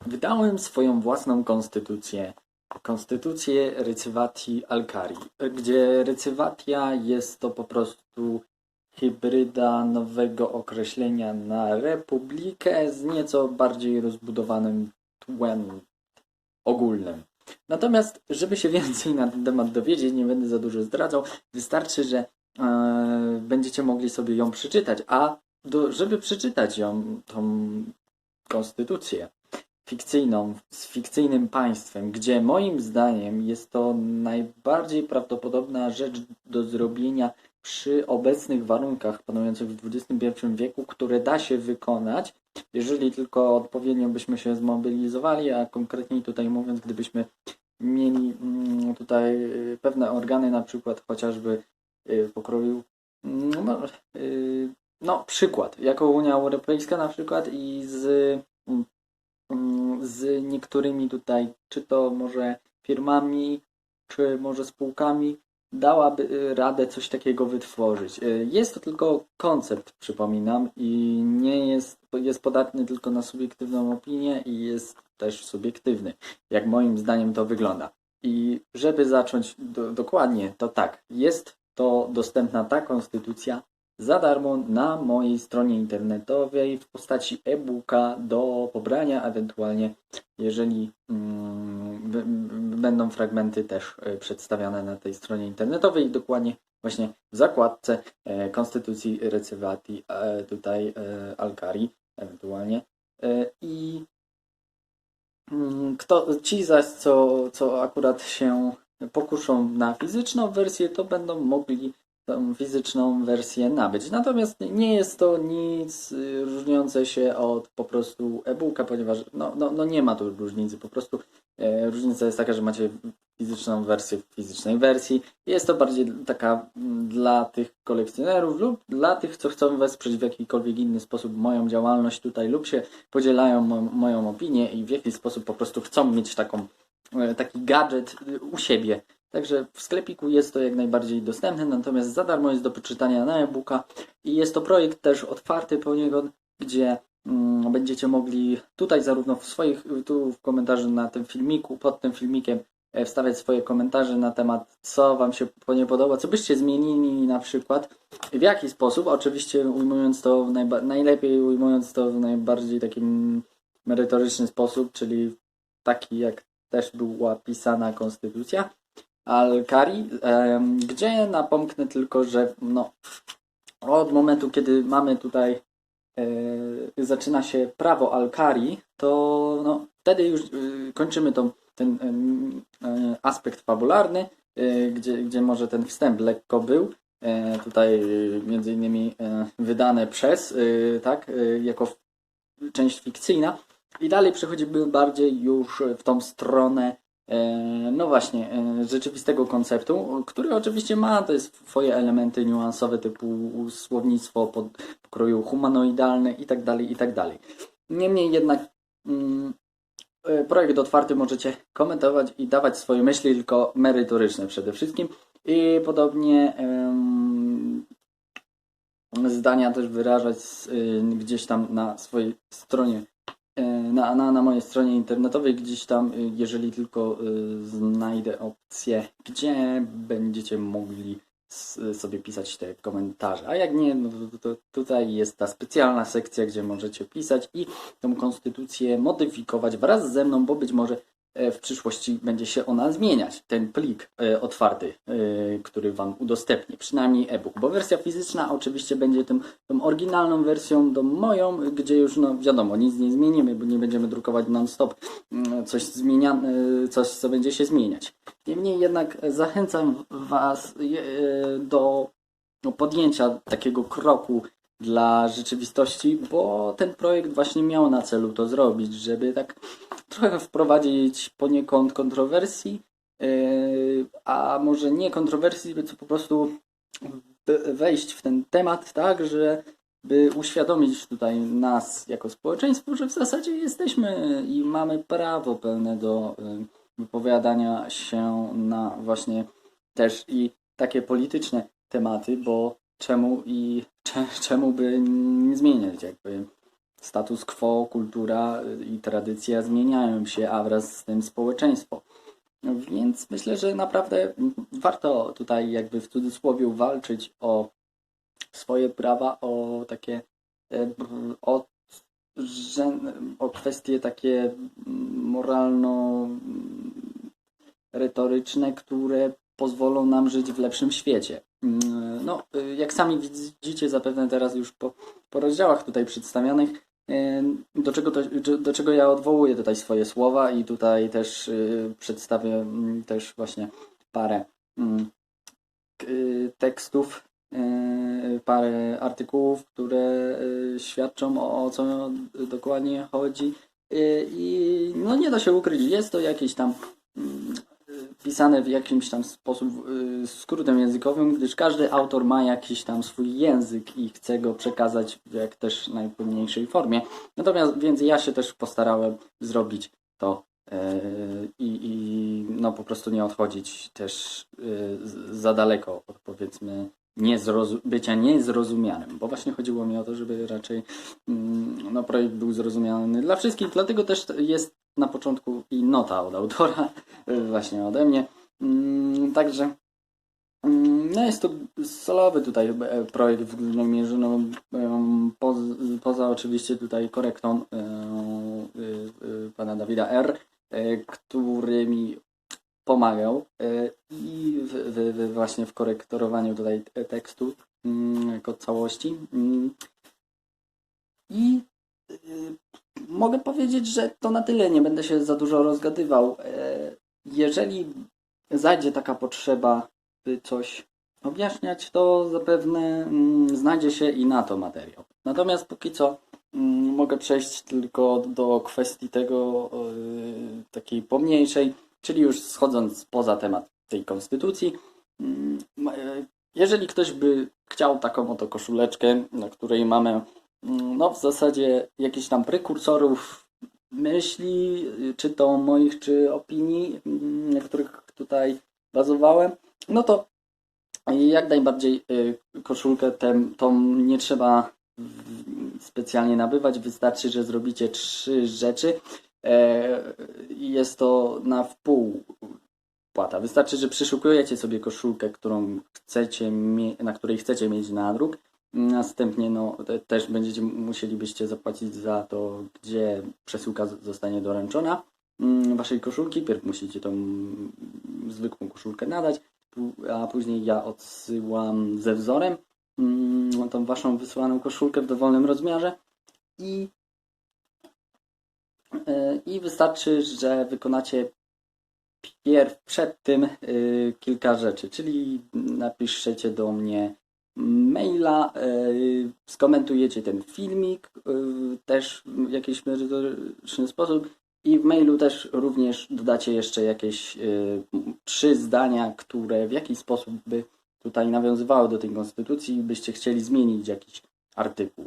Wydałem swoją własną konstytucję, konstytucję Recywati Alkari, gdzie Recywatia jest to po prostu hybryda nowego określenia na republikę z nieco bardziej rozbudowanym tłem ogólnym. Natomiast, żeby się więcej na ten temat dowiedzieć, nie będę za dużo zdradzał, wystarczy, że będziecie mogli sobie ją przeczytać, żeby przeczytać ją, tą konstytucję, fikcyjną, z fikcyjnym państwem, gdzie moim zdaniem jest to najbardziej prawdopodobna rzecz do zrobienia przy obecnych warunkach panujących w XXI wieku, które da się wykonać, jeżeli tylko odpowiednio byśmy się zmobilizowali, a konkretniej tutaj mówiąc, gdybyśmy mieli tutaj pewne organy, na przykład chociażby pokroju, no, no przykład, jako Unia Europejska na przykład i z niektórymi tutaj, czy to może firmami, czy może spółkami, dałaby radę coś takiego wytworzyć. Jest to tylko koncept, przypominam, i nie jest podatny tylko na subiektywną opinię i jest też subiektywny, jak moim zdaniem to wygląda. I żeby zacząć dokładnie, to tak, jest to dostępna ta konstytucja za darmo na mojej stronie internetowej w postaci e-booka do pobrania, ewentualnie jeżeli będą fragmenty też przedstawiane na tej stronie internetowej, dokładnie właśnie w zakładce Konstytucji Recywati tutaj Alkari ewentualnie. I ci zaś, co akurat się pokuszą na fizyczną wersję, to będą mogli tą fizyczną wersję nabyć. Natomiast nie jest to nic różniące się od po prostu e-booka, ponieważ no nie ma tu różnicy. Po prostu różnica jest taka, że macie fizyczną wersję w fizycznej wersji. Jest to bardziej taka dla tych kolekcjonerów lub dla tych, co chcą wesprzeć w jakikolwiek inny sposób moją działalność tutaj lub się podzielają moją opinię i w jakiś sposób po prostu chcą mieć taki gadżet u siebie. Także w sklepiku jest to jak najbardziej dostępne, natomiast za darmo jest do poczytania na e-booka i jest to projekt też otwarty poniekąd, gdzie będziecie mogli tutaj zarówno tu w komentarzu na tym filmiku, pod tym filmikiem wstawiać swoje komentarze na temat, co Wam się nie podoba, co byście zmienili na przykład, w jaki sposób, oczywiście ujmując to najlepiej ujmując to w najbardziej takim merytoryczny sposób, czyli taki jak też była pisana konstytucja Alkari, gdzie napomknę tylko, że od momentu, kiedy mamy tutaj zaczyna się prawo Alkari, to wtedy już kończymy ten aspekt fabularny, gdzie może ten wstęp lekko był. Tutaj między innymi wydane przez, tak, jako część fikcyjna. I dalej przechodzimy bardziej już w tą stronę no właśnie, rzeczywistego konceptu, który oczywiście ma te swoje elementy niuansowe typu słownictwo pokroju humanoidalne itd., itd. Niemniej jednak projekt otwarty możecie komentować i dawać swoje myśli, tylko merytoryczne przede wszystkim. I podobnie zdania też wyrażać gdzieś tam na swojej stronie na mojej stronie internetowej, gdzieś tam, jeżeli tylko znajdę opcję, gdzie będziecie mogli sobie pisać te komentarze. A jak nie, no to tutaj jest ta specjalna sekcja, gdzie możecie pisać i tą konstytucję modyfikować wraz ze mną, bo być może w przyszłości będzie się ona zmieniać, ten plik otwarty, który Wam udostępnię, przynajmniej e-book, bo wersja fizyczna oczywiście będzie tą oryginalną wersją, tą moją, gdzie już wiadomo, nic nie zmienimy, bo nie będziemy drukować non-stop coś, co będzie się zmieniać. Niemniej jednak zachęcam Was do podjęcia takiego kroku dla rzeczywistości, bo ten projekt właśnie miał na celu to zrobić, żeby tak trochę wprowadzić poniekąd kontrowersji, a może nie kontrowersji, co po prostu wejść w ten temat tak, że by uświadomić tutaj nas jako społeczeństwo, że w zasadzie jesteśmy i mamy prawo pełne do wypowiadania się na właśnie też i takie polityczne tematy, bo czemu by nie zmieniać jakby status quo, kultura i tradycja zmieniają się, a wraz z tym społeczeństwo. Więc myślę, że naprawdę warto tutaj jakby w cudzysłowie walczyć o swoje prawa, o takie o, o kwestie takie moralno-retoryczne, które pozwolą nam żyć w lepszym świecie. No, jak sami widzicie zapewne teraz już po rozdziałach tutaj przedstawionych, do czego ja odwołuję tutaj swoje słowa i tutaj też przedstawię też właśnie parę tekstów, parę artykułów, które świadczą o co dokładnie chodzi. I no nie da się ukryć, jest to jakieś tam pisane w jakimś tam sposób skrótem językowym, gdyż każdy autor ma jakiś tam swój język i chce go przekazać w jak też najpłynniejszej formie. Natomiast więc ja się też postarałem zrobić to i no po prostu nie odchodzić też za daleko od powiedzmy bycia niezrozumianym, bo właśnie chodziło mi o to, żeby raczej no, projekt był zrozumiany dla wszystkich, dlatego też jest na początku i nota od autora, właśnie ode mnie. Także no jest to solowy tutaj projekt w głównej mierze, no, poza oczywiście tutaj korektą pana Dawida R., który mi pomagał i właśnie w korektorowaniu tutaj tekstu jako całości. I mogę powiedzieć, że to na tyle, nie będę się za dużo rozgadywał. Jeżeli zajdzie taka potrzeba, by coś objaśniać, to zapewne znajdzie się i na to materiał. Natomiast póki co mogę przejść tylko do kwestii tego takiej pomniejszej, czyli już schodząc poza temat tej konstytucji. Jeżeli ktoś by chciał taką oto koszuleczkę, na której mamy no w zasadzie jakichś tam prekursorów myśli, czy to moich, czy opinii, na których tutaj bazowałem, no to jak najbardziej koszulkę tą nie trzeba specjalnie nabywać, wystarczy, że zrobicie 3 rzeczy. Jest to na wpół płata. Wystarczy, że przyszukujecie sobie koszulkę, na której chcecie mieć nadruk. Następnie no, też musielibyście zapłacić za to, gdzie przesyłka zostanie doręczona waszej koszulki. Pierw musicie tą zwykłą koszulkę nadać, a później ja odsyłam ze wzorem tą waszą wysłaną koszulkę w dowolnym rozmiarze i wystarczy, że wykonacie przed tym kilka rzeczy, czyli napiszecie do mnie maila, skomentujecie ten filmik też w jakiś merytoryczny sposób i w mailu też również dodacie jeszcze jakieś 3 zdania, które w jakiś sposób by tutaj nawiązywały do tej konstytucji i byście chcieli zmienić jakiś artykuł.